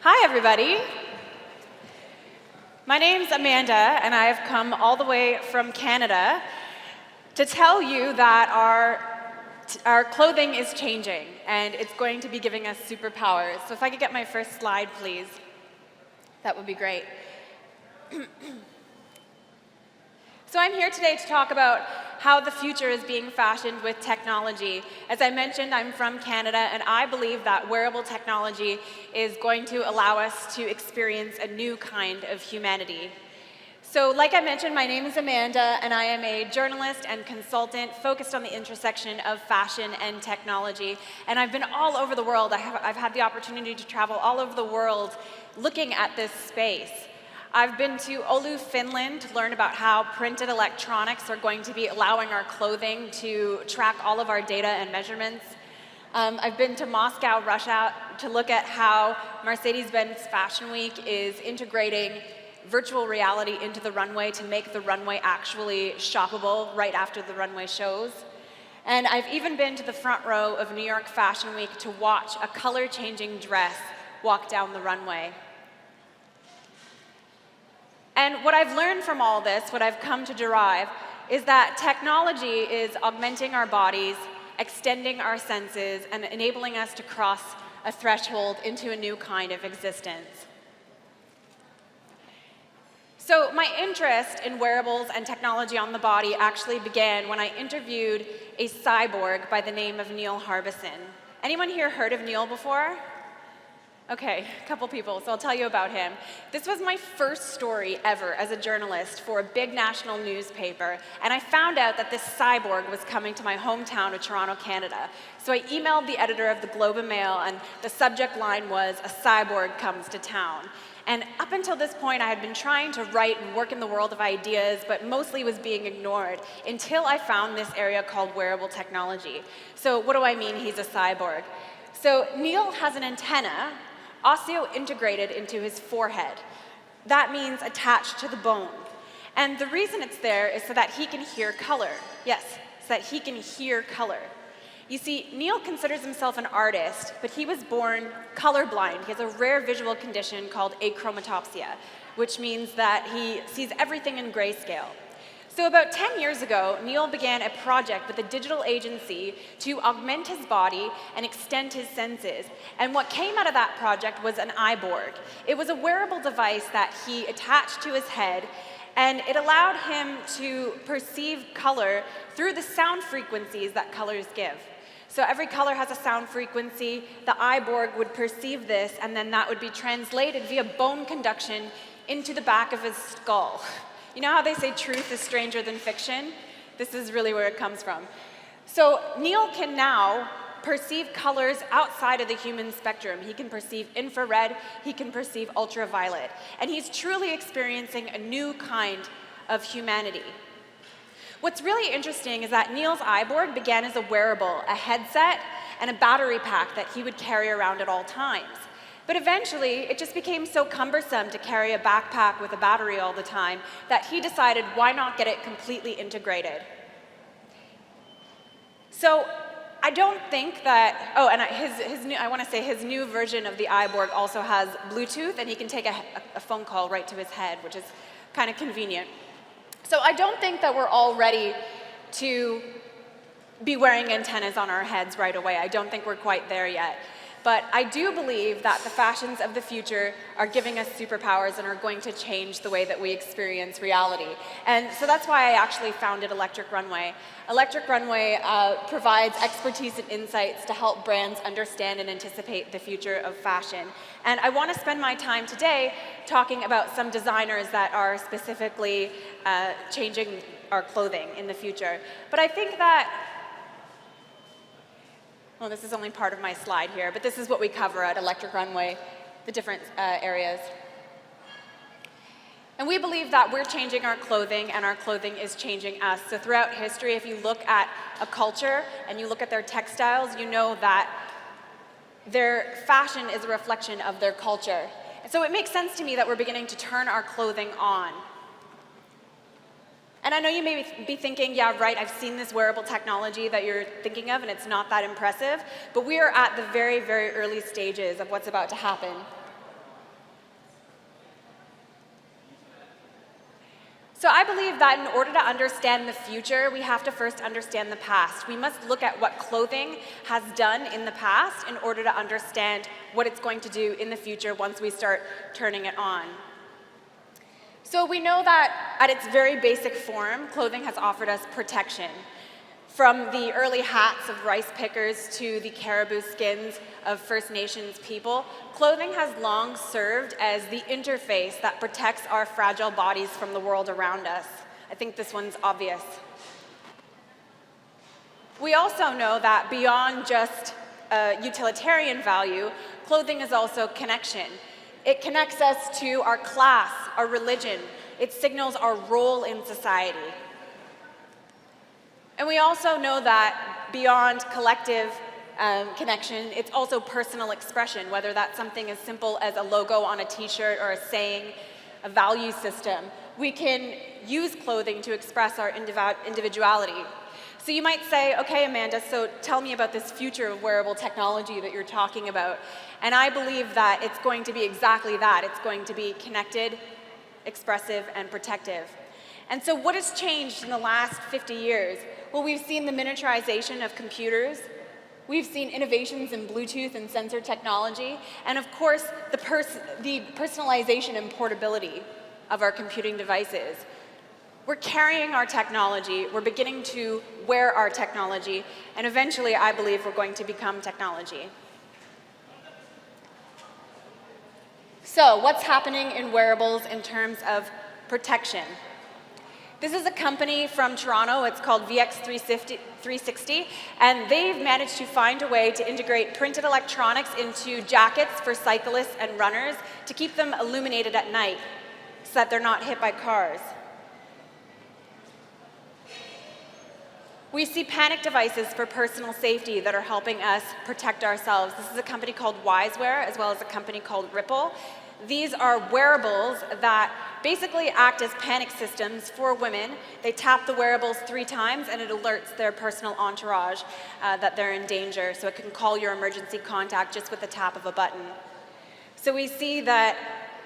Hi, everybody. My name's Amanda, and I have come all the way from Canada to tell you that our clothing is changing, and it's going to be giving us superpowers. So if I could get my first slide, please, that would be great. So I'm here today to talk about how the future is being fashioned with technology. As I mentioned, I'm from Canada, and I believe that wearable technology is going to allow us to experience a new kind of humanity. So like I mentioned, my name is Amanda, and I am a journalist and consultant focused on the intersection of fashion and technology. And I've been all over the world. I've had the opportunity to travel all over the world looking at this space. I've been to Oulu, Finland to learn about how printed electronics are going to be allowing our clothing to track all of our data and measurements. I've been to Moscow, Russia to look at how Mercedes-Benz Fashion Week is integrating virtual reality into the runway to make the runway actually shoppable right after the runway shows. And I've even been to the front row of New York Fashion Week to watch a color-changing dress walk down the runway. And what I've learned from all this, what I've come to derive, is that technology is augmenting our bodies, extending our senses, and enabling us to cross a threshold into a new kind of existence. So my interest in wearables and technology on the body actually began when I interviewed a cyborg by the name of Neil Harbison. Anyone here heard of Neil before? Okay, a couple people, so I'll tell you about him. This was my first story ever as a journalist for a big national newspaper, and I found out that this cyborg was coming to my hometown of Toronto, Canada. So I emailed the editor of the Globe and Mail, and the subject line was, "A cyborg comes to town." And up until this point, I had been trying to write and work in the world of ideas, but mostly was being ignored until I found this area called wearable technology. So what do I mean he's a cyborg? So Neil has an antenna osseointegrated into his forehead. That means attached to the bone. And the reason it's there is so that he can hear color. Yes, so that he can hear color. You see, Neil considers himself an artist, but he was born colorblind. He has a rare visual condition called achromatopsia, which means that he sees everything in grayscale. So about 10 years ago, Neil began a project with a digital agency to augment his body and extend his senses. And what came out of that project was an eyeborg. It was a wearable device that he attached to his head, and it allowed him to perceive color through the sound frequencies that colors give. So every color has a sound frequency. The eyeborg would perceive this, and then that would be translated via bone conduction into the back of his skull. You know how they say truth is stranger than fiction? This is really where it comes from. So Neil can now perceive colors outside of the human spectrum. He can perceive infrared, he can perceive ultraviolet, and he's truly experiencing a new kind of humanity. What's really interesting is that Neil's eyeborg began as a wearable, a headset, and a battery pack that he would carry around at all times. But eventually, it just became so cumbersome to carry a backpack with a battery all the time that he decided, why not get it completely integrated? So I don't think that, oh, and I want to say his new version of the iBorg also has Bluetooth, and he can take a phone call right to his head, which is kind of convenient. So I don't think that we're all ready to be wearing antennas on our heads right away. I don't think we're quite there yet. But I do believe that the fashions of the future are giving us superpowers and are going to change the way that we experience reality. And so that's why I actually founded Electric Runway. Electric Runway provides expertise and insights to help brands understand and anticipate the future of fashion. And I want to spend my time today talking about some designers that are specifically changing our clothing in the future. But I think that well, this is only part of my slide here, but this is what we cover at Electric Runway, the different areas. And we believe that we're changing our clothing, and our clothing is changing us. So throughout history, if you look at a culture and you look at their textiles, you know that their fashion is a reflection of their culture. And so it makes sense to me that we're beginning to turn our clothing on. And I know you may be thinking, yeah, right, I've seen this wearable technology that you're thinking of, and it's not that impressive. But we are at the very, very early stages of what's about to happen. So I believe that in order to understand the future, we have to first understand the past. We must look at what clothing has done in the past in order to understand what it's going to do in the future once we start turning it on. So we know that at its very basic form, clothing has offered us protection. From the early hats of rice pickers to the caribou skins of First Nations people, clothing has long served as the interface that protects our fragile bodies from the world around us. I think this one's obvious. We also know that beyond just utilitarian value, clothing is also connection. It connects us to our class, our religion. It signals our role in society. And we also know that beyond collective connection, it's also personal expression, whether that's something as simple as a logo on a t-shirt or a saying, a value system. We can use clothing to express our individuality. So you might say, okay, Amanda, so tell me about this future of wearable technology that you're talking about. And I believe that it's going to be exactly that. It's going to be connected, expressive, and protective. And so what has changed in the last 50 years? Well, we've seen the miniaturization of computers. We've seen innovations in Bluetooth and sensor technology. And of course, the personalization and portability of our computing devices. We're carrying our technology. We're beginning to wear our technology. And eventually, I believe we're going to become technology. So what's happening in wearables in terms of protection? This is a company from Toronto. It's called VX360, and they've managed to find a way to integrate printed electronics into jackets for cyclists and runners to keep them illuminated at night so that they're not hit by cars. We see panic devices for personal safety that are helping us protect ourselves. This is a company called Wisewear, as well as a company called Ripple. These are wearables that basically act as panic systems for women. They tap the wearables 3 times and it alerts their personal entourage that they're in danger. So it can call your emergency contact just with the tap of a button. So we see that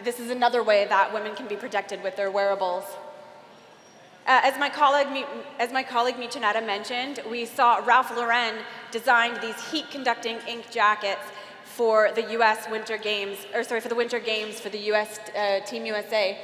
this is another way that women can be protected with their wearables. As my colleague Michanetta mentioned, we saw Ralph Lauren designed these heat-conducting ink jackets for the U.S. Winter Games, for the Winter Games for the U.S. Team USA.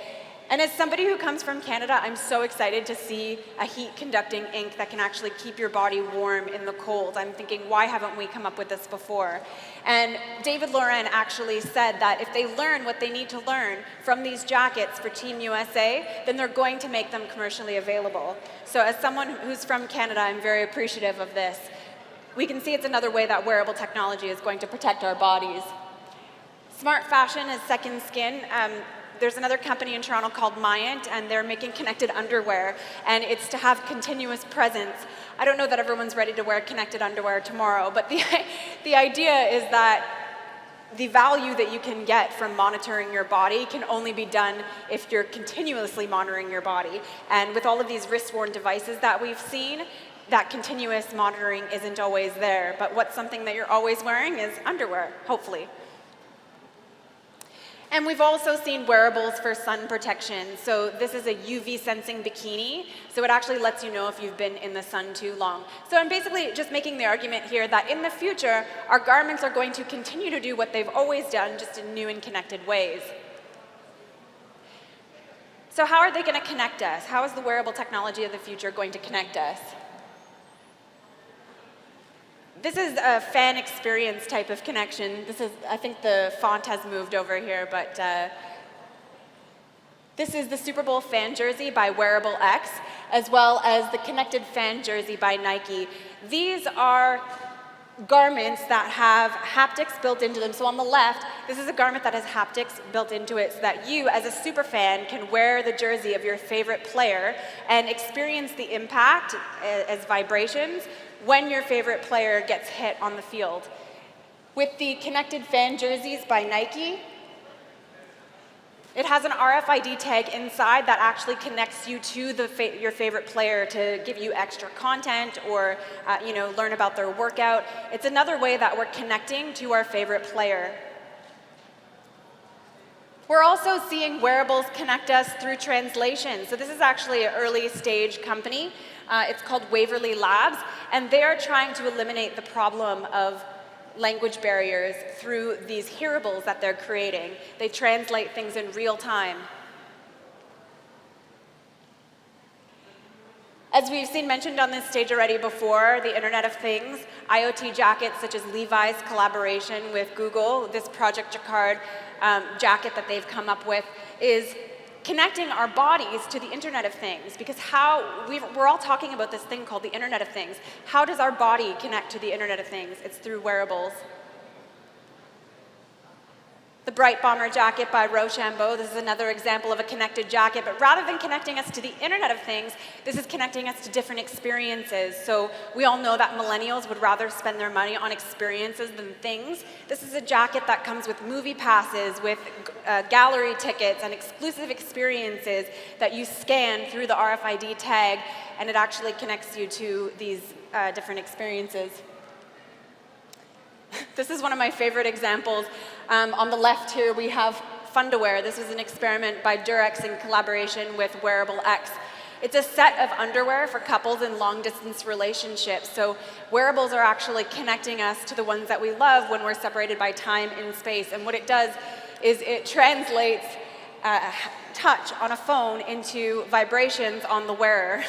And as somebody who comes from Canada, I'm so excited to see a heat-conducting ink that can actually keep your body warm in the cold. I'm thinking, why haven't we come up with this before? And David Lauren actually said that if they learn what they need to learn from these jackets for Team USA, then they're going to make them commercially available. So as someone who's from Canada, I'm very appreciative of this. We can see it's another way that wearable technology is going to protect our bodies. Smart fashion is second skin. There's another company in Toronto called Myant, and they're making connected underwear, and it's to have continuous presence. I don't know that everyone's ready to wear connected underwear tomorrow, but the idea is that the value that you can get from monitoring your body can only be done if you're continuously monitoring your body. And with all of these wrist-worn devices that we've seen, that continuous monitoring isn't always there. But what's something that you're always wearing is underwear, hopefully. And we've also seen wearables for sun protection. So this is a UV sensing bikini. So it actually lets you know if you've been in the sun too long. So I'm basically just making the argument here that in the future, our garments are going to continue to do what they've always done, just in new and connected ways. So how are they going to connect us? How is the wearable technology of the future going to connect us? This is a fan experience type of connection. This is, I think the font has moved over here, but this is the Super Bowl fan jersey by Wearable X, as well as the connected fan jersey by Nike. These are garments that have haptics built into them. So on the left, this is a garment that has haptics built into it so that you, as a super fan, can wear the jersey of your favorite player and experience the impact as vibrations when your favorite player gets hit on the field. With the connected fan jerseys by Nike, it has an RFID tag inside that actually connects you to your favorite player to give you extra content or learn about their workout. It's another way that we're connecting to our favorite player. We're also seeing wearables connect us through translation. So this is actually an early stage company. It's called Waverly Labs, and they are trying to eliminate the problem of language barriers through these hearables that they're creating. They translate things in real time. As we've seen mentioned on this stage already before, the Internet of Things, IoT jackets such as Levi's collaboration with Google, this Project Jacquard jacket that they've come up with, is connecting our bodies to the Internet of Things. Because we're all talking about this thing called the Internet of Things. How does our body connect to the Internet of Things? It's through wearables. The Bright Bomber jacket by Rochambeau, this is another example of a connected jacket, but rather than connecting us to the Internet of Things, this is connecting us to different experiences. So we all know that millennials would rather spend their money on experiences than things. This is a jacket that comes with movie passes, with gallery tickets, and exclusive experiences that you scan through the RFID tag, and it actually connects you to these different experiences. This is one of my favorite examples. On the left here, we have Fundawear. This was an experiment by Durex in collaboration with Wearable X. It's a set of underwear for couples in long-distance relationships. So wearables are actually connecting us to the ones that we love when we're separated by time and space. And what it does is it translates touch on a phone into vibrations on the wearer.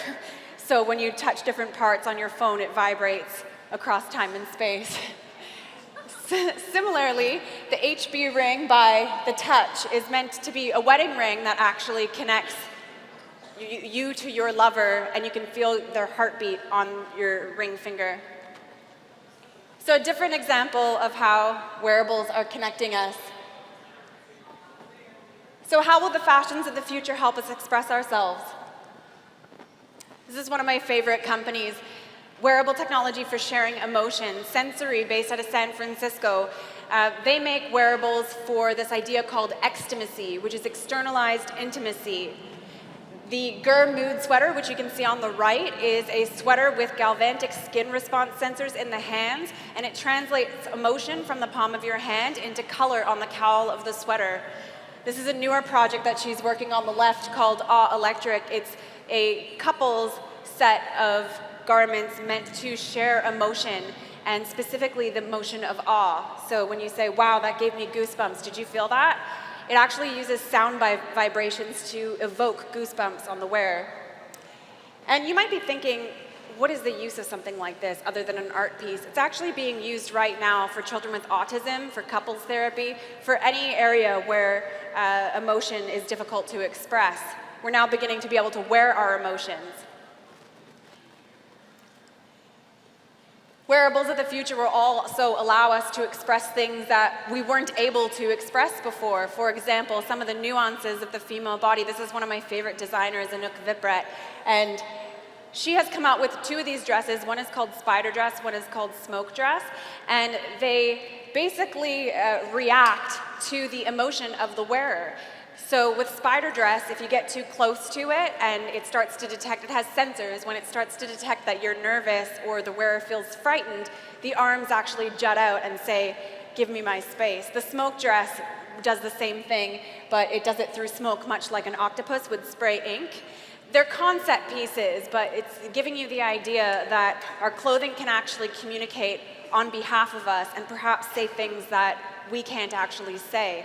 So when you touch different parts on your phone, it vibrates across time and space. Similarly, the HB ring by The Touch is meant to be a wedding ring that actually connects you to your lover, and you can feel their heartbeat on your ring finger. So a different example of how wearables are connecting us. So how will the fashions of the future help us express ourselves? This is one of my favorite companies. Wearable technology for sharing emotion, Sensory, based out of San Francisco. They make wearables for this idea called extimacy, which is externalized intimacy. The Gur Mood sweater, which you can see on the right, is a sweater with galvanic skin response sensors in the hands, and it translates emotion from the palm of your hand into color on the cowl of the sweater. This is a newer project that she's working on the left called Awe Electric. It's a couple's set of garments meant to share emotion, and specifically the emotion of awe. So when you say, wow, that gave me goosebumps, did you feel that? It actually uses sound vibrations to evoke goosebumps on the wearer. And you might be thinking, what is the use of something like this other than an art piece? It's actually being used right now for children with autism, for couples therapy, for any area where emotion is difficult to express. We're now beginning to be able to wear our emotions. Wearables of the future will also allow us to express things that we weren't able to express before. For example, some of the nuances of the female body. This is one of my favorite designers, Anouk Vipret, and she has come out with two of these dresses. One is called Spider Dress, one is called Smoke Dress, and they basically react to the emotion of the wearer. So with Spider Dress, if you get too close to it and it starts to detect, it has sensors, when it starts to detect that you're nervous or the wearer feels frightened, the arms actually jut out and say, give me my space. The Smoke Dress does the same thing, but it does it through smoke, much like an octopus would spray ink. They're concept pieces, but it's giving you the idea that our clothing can actually communicate on behalf of us and perhaps say things that we can't actually say.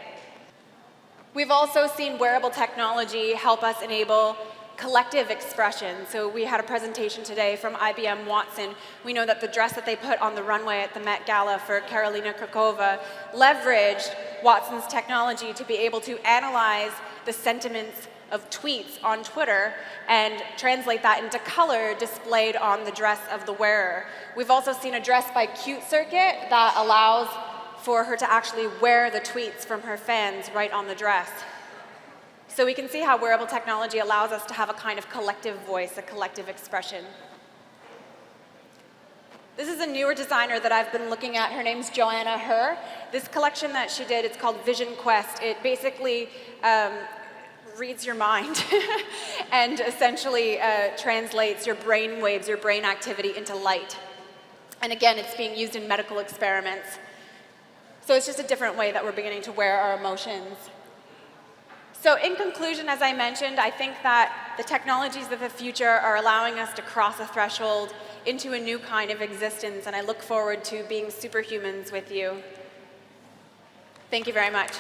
We've also seen wearable technology help us enable collective expression. So we had a presentation today from IBM Watson. We know that the dress that they put on the runway at the Met Gala for Karolina Krakova leveraged Watson's technology to be able to analyze the sentiments of tweets on Twitter and translate that into color displayed on the dress of the wearer. We've also seen a dress by Cute Circuit that allows for her to actually wear the tweets from her fans right on the dress. So we can see how wearable technology allows us to have a kind of collective voice, a collective expression. This is a newer designer that I've been looking at. Her name's Joanna Herr. This collection that she did, it's called Vision Quest. It basically reads your mind and essentially translates your brain waves, your brain activity into light. And again, it's being used in medical experiments. So it's just a different way that we're beginning to wear our emotions. So in conclusion, as I mentioned, I think that the technologies of the future are allowing us to cross a threshold into a new kind of existence, and I look forward to being superhumans with you. Thank you very much.